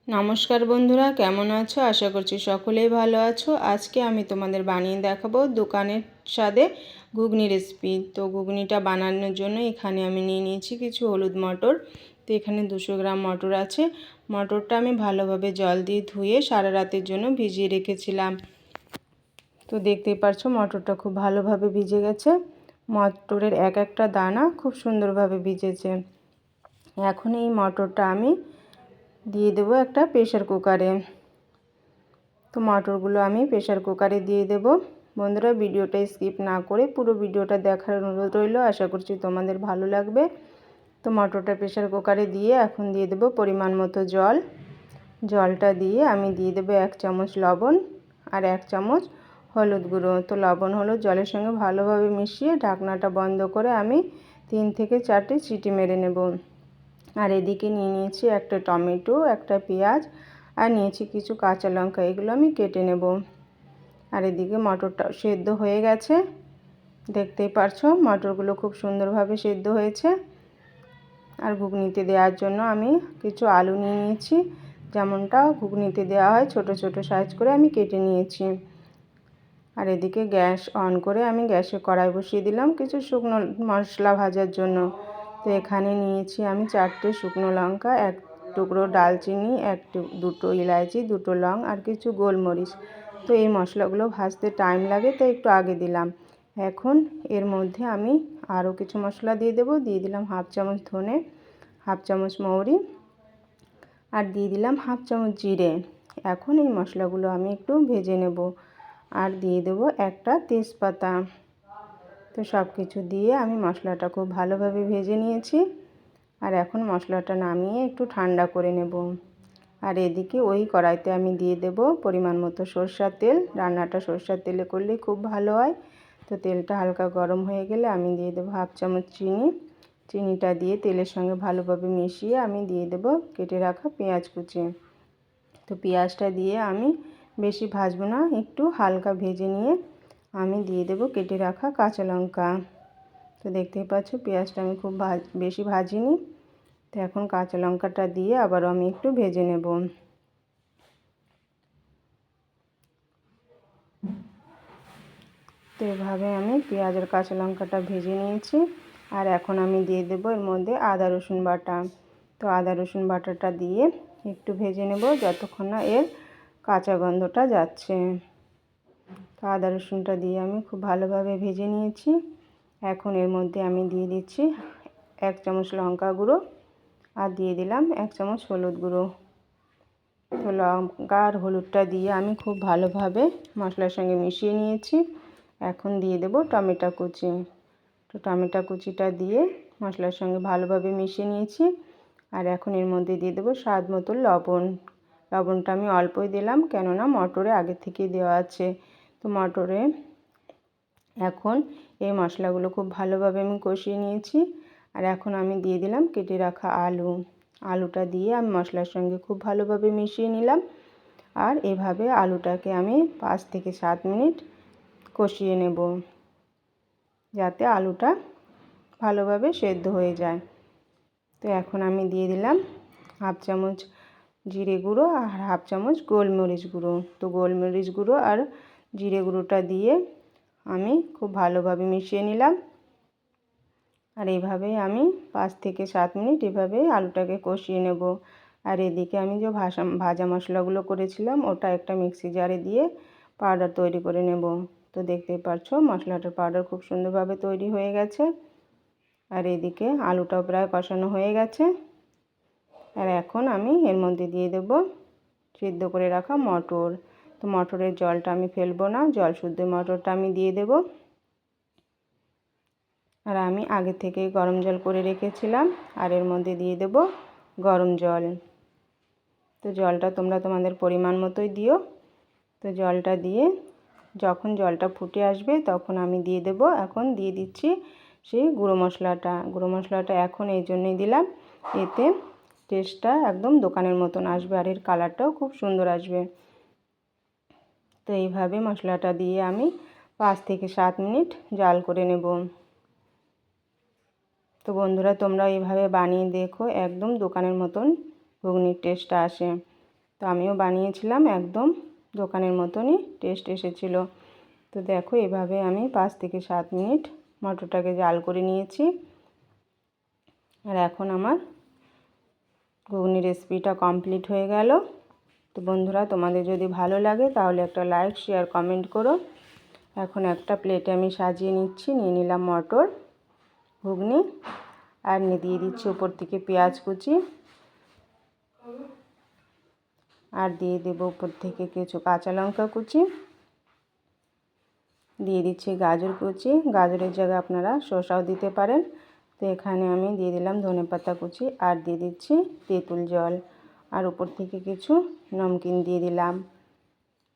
নমস্কার বন্ধুরা, কেমন আছো? আশা করছি সকলেই ভালো আছো। আজকে আমি তোমাদের বানিয়ে দেখাবো দোকানের স্বাদে ঘুগনি রেসিপি। তো ঘুগনিটা বানানোর জন্য এখানে আমি নিয়ে নিয়েছি কিছু হলুদ মটর। তো এখানে 200 গ্রাম মটর আছে। মটরটা আমি ভালোভাবে জল দিয়ে ধুয়ে সারা রাতের জন্য ভিজিয়ে রেখেছিলাম। তো দেখতেই পারছো মটরটা খুব ভালোভাবে ভিজে গেছে। মটরের এক একটা দানা খুব সুন্দরভাবে ভিজেছে। এখন এই মটরটা আমি দিয়ে দেবো একটা প্রেসার কুকারে। তো মটরগুলো আমি প্রেসার কুকারে দিয়ে দেব। বন্ধুরা, ভিডিওটা স্কিপ না করে পুরো ভিডিওটা দেখার অনুরোধ রইল। আশা করছি তোমাদের ভালো লাগবে। তো মটরটা প্রেসার কুকারে দিয়ে এখন দিয়ে দেব পরিমাণ মতো জল। জলটা দিয়ে আমি দিয়ে দেব 1 চামচ লবণ আর 1 চামচ হলুদ গুঁড়ো। তো লবণ হলুদ জলের সঙ্গে ভালোভাবে মিশিয়ে ঢাকনাটা বন্ধ করে আমি 3 থেকে 4টে সিটি মেরে নেব। আর এদিকে নিয়ে নিয়েছি একটা টমেটো, একটা পেঁয়াজ আর নিয়েছি কিছু কাঁচা লঙ্কা। এগুলো আমি কেটে নেব। আর এদিকে মটরটা সেদ্ধ হয়ে গেছে, দেখতেই পারছো মটরগুলো খুব সুন্দরভাবে সেদ্ধ হয়েছে। আর ঘুগনিতে দেওয়ার জন্য আমি কিছু আলু নিয়ে নিয়েছি, যেমনটা ঘুগনিতে দেওয়া হয় ছোট ছোট সাইজ করে আমি কেটে নিয়েছি। আর এদিকে গ্যাস অন করে আমি গ্যাসে কড়াই বসিয়ে দিলাম কিছু শুকনো মশলা ভাজার জন্য। তো এখানে নিয়েছি আমি 4টে শুকনো লঙ্কা, 1 টুকরো ডালচিনি, দুটো ইলাইচি, 2টো লং আর কিছু গোলমরিচ। তো এই মশলাগুলো ভাজতে টাইম লাগে, তো একটু আগে দিলাম। এখন এর মধ্যে আমি আরও কিছু মশলা দিয়ে দেব। দিয়ে দিলাম 1/2 চামচ ধনে, 1/2 চামচ মৌরি আর দিয়ে দিলাম 1/2 চামচ জিরে। এখন এই মশলাগুলো আমি একটু ভেজে নেব। আর দিয়ে দেব একটা তেজপাতা। তো সব কিছু দিয়ে আমি মশলাটা খুব ভালোভাবে ভেজে নিয়েছি। আর এখন মশলাটা নামিয়ে একটু ঠান্ডা করে নেব। আর এদিকে ওই কড়াইতে আমি দিয়ে দেব পরিমাণ মতো সরষের তেল। রান্নাটা সরষের তেলে করলে খুব ভালো হয়। তো তেলটা হালকা গরম হয়ে গেলে আমি দিয়ে দেব 1/2 চামচ চিনি। চিনিটা দিয়ে তেলের সঙ্গে ভালোভাবে মিশিয়ে আমি দিয়ে দেব কেটে রাখা পেঁয়াজ কুচি। তো পেঁয়াজটা দিয়ে আমি বেশি ভাজবো না, একটু হালকা ভেজে নিয়ে আমি দিয়ে দেব কেটে রাখা কাঁচা লঙ্কা। তো দেখতেই পাচ্ছ পেঁয়াজটা আমি খুব বেশি ভাজিনি। তো এখন কাঁচা লঙ্কাটা দিয়ে আবারও আমি একটু ভেজে নেব। তো এভাবে আমি পেঁয়াজ আর কাঁচা লঙ্কাটা ভেজে নিয়েছি। আর এখন আমি দিয়ে দেব এর মধ্যে আদা রসুন বাটা। তো আদা রসুন বাটাটা দিয়ে একটু ভেজে নেব যতক্ষণ না এর কাঁচা গন্ধটা যাচ্ছে। তো আদা রসুনটা দিয়ে আমি খুব ভালোভাবে ভেজে নিয়েছি। এখন এর মধ্যে আমি দিয়ে দিচ্ছি 1 চামচ লঙ্কা গুঁড়ো আর দিয়ে দিলাম 1 চামচ হলুদ গুঁড়ো। তো লঙ্কা আর হলুদটা দিয়ে আমি খুব ভালোভাবে মশলার সঙ্গে মিশিয়ে নিয়েছি। এখন দিয়ে দেব টমেটো কুচি। তো টমেটো কুচিটা দিয়ে মশলার সঙ্গে ভালোভাবে মিশিয়ে নিয়েছি। আর এখন এর মধ্যে দিয়ে দেব স্বাদ মতো লবণ। লবণটা আমি অল্পই দিলাম, কেননা মটরে আগে থেকেই দেওয়া আছে। তো মটরে এখন এই মশলাগুলো খুব ভালোভাবে আমি কষিয়ে নিয়েছি। আর এখন আমি দিয়ে দিলাম কেটে রাখা আলু। আলুটা দিয়ে আমি মশলার সঙ্গে খুব ভালোভাবে মিশিয়ে নিলাম। আর এভাবে আলুটাকে আমি 5 থেকে 7 মিনিট কষিয়ে নেব, যাতে আলুটা ভালোভাবে সেদ্ধ হয়ে যায়। তো এখন আমি দিয়ে দিলাম 1/2 চামচ জিরে গুঁড়ো আর 1/2 চামচ গোলমরিচ গুঁড়ো। তো গোলমরিচ গুঁড়ো আর জিরে গুঁড়োটা দিয়ে আমি খুব ভালোভাবে মিশিয়ে নিলাম। আর এইভাবেই আমি 5 থেকে 7 মিনিট এভাবে আলুটাকে কষিয়ে নেব। আর এদিকে আমি যে ভাজা মশলাগুলো করেছিলাম ওটা একটা মিক্সি জারে দিয়ে পাউডার তৈরি করে নেব। তো দেখতেই পাচ্ছ মশলাটার পাউডার খুব সুন্দরভাবে তৈরি হয়ে গেছে। আর এদিকে আলুটাও প্রায় কষানো হয়ে গেছে। আর এখন আমি এর মধ্যে দিয়ে দেব সিদ্ধ করে রাখা মটর। তো মটরের জলটা আমি ফেলবো না, জল শুদ্ধ মটরটা আমি দিয়ে দেব। আর আমি আগে থেকেই গরম জল করে রেখেছিলাম আর এর মধ্যে দিয়ে দেব গরম জল। তো জলটা তোমরা তোমাদের পরিমাণ মতোই দিও। তো জলটা দিয়ে যখন জলটা ফুটে আসবে তখন আমি দিয়ে দেব, এখন দিয়ে দিচ্ছি সেই গুঁড়ো মশলাটা। গুঁড়ো মশলাটা এখন এই জন্যই দিলাম, এতে টেস্টটা একদম দোকানের মতন আসবে আর এর কালারটাও খুব সুন্দর আসবে। তো এইভাবে মশলাটা দিয়ে আমি 5 থেকে 7 মিনিট জাল করে নেব। তো বন্ধুরা তোমরা এইভাবে বানিয়ে দেখো, একদম দোকানের মতন ঘুগনির টেস্টটা আসে। তো আমিও বানিয়েছিলাম, একদম দোকানের মতনই টেস্ট এসেছিল। তো দেখো এভাবে আমি 5 থেকে 7 মিনিট মটরটাকে জাল করে নিয়েছি। আর এখন আমার ঘুগনি রেসিপিটা কমপ্লিট হয়ে গেল। তো বন্ধুরা, তোমাদের যদি ভালো লাগে তাহলে একটা লাইক, শেয়ার, কমেন্ট করো। এখন একটা প্লেটে আমি সাজিয়ে নিচ্ছি। নিয়ে নিলাম মটর ঘুগনি, আর দিয়ে দিচ্ছি উপর থেকে পেঁয়াজ কুচি, আর দিয়ে দেবো উপর থেকে কিছু কাঁচা লঙ্কা কুচি, দিয়ে দিচ্ছি গাজর কুচি, গাজরের জায়গায় আপনারা শসাও দিতে পারেন। তো এখানে আমি দিয়ে দিলাম ধনেপাতা কুচি, আর দিয়ে দিচ্ছি তেঁতুল জল, আর উপর থেকে কিছু নমকিন দিয়ে দিলাম।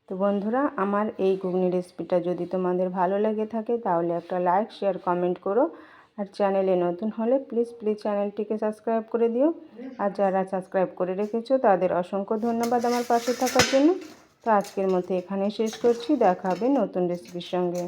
তো বন্ধুরা, আমার এই ঘুগনি রেসিপিটা যদি তোমাদের ভালো লেগে থাকে তাহলে একটা লাইক, শেয়ার, কমেন্ট করো। আর চ্যানেলে নতুন হলে প্লিজ চ্যানেলটিকে সাবস্ক্রাইব করে দিও। আর যারা সাবস্ক্রাইব করে রেখেছো তাদের অসংখ্য ধন্যবাদ আমার পাশে থাকার জন্য। তো আজকের মতো এখানে শেষ করছি, দেখা হবে নতুন রেসিপির সঙ্গে।